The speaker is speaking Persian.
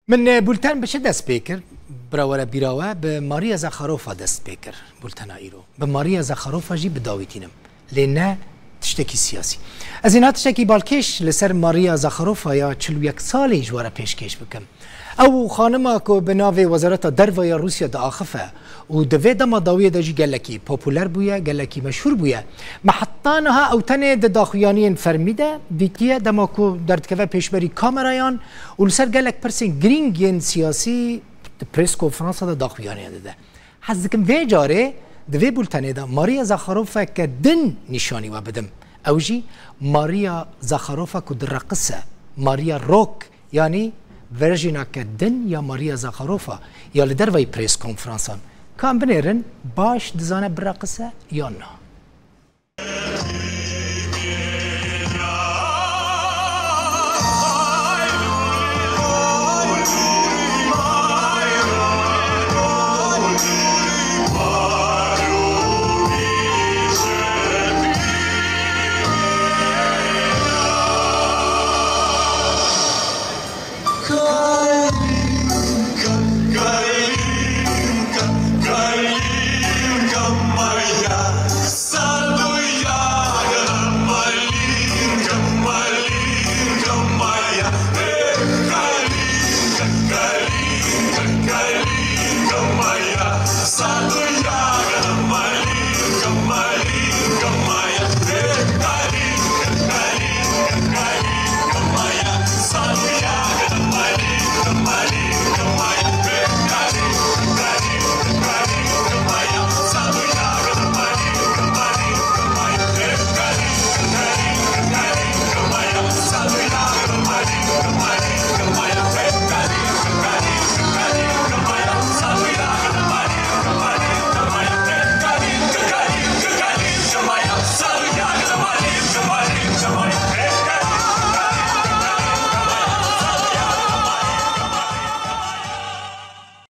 من بولتن بشه دست بیکر براوره بیراوه به ماریا زخاروفا دست بیکر بولتن ایرو به ماریا زخاروفا جی بداویتینم لینه تشتکی سیاسی از اینا تشتکی بالکش لسر ماریا زخاروفا یا 41 سالی جواره پیشکش بکم او خانم که به ناو وزارت درو یا روسیا دا آخفه و دوی دما داویه دا جی گلکی پاپولر بویه گلکی مشهور بویه محطانها او تنه دا داخویانین فرمیده دیتیه دما که دردکوه پیشبری کامرایان و لسر گلک پرسین گرینگین سیاسی پریس کنفرانس دا داخویانین ده حزدکم وی جاره دوی بولتنه دا ماریا زخاروفا که دن نشانی و بدم او جی ماریا زخاروفا که در رقصه ماریا روک یعنی ورژینا که دن یا ماریا زخاروفا یا لدر وی پریس کنفرانسان کام بنیرن باش دزانه برقصه یا نه Come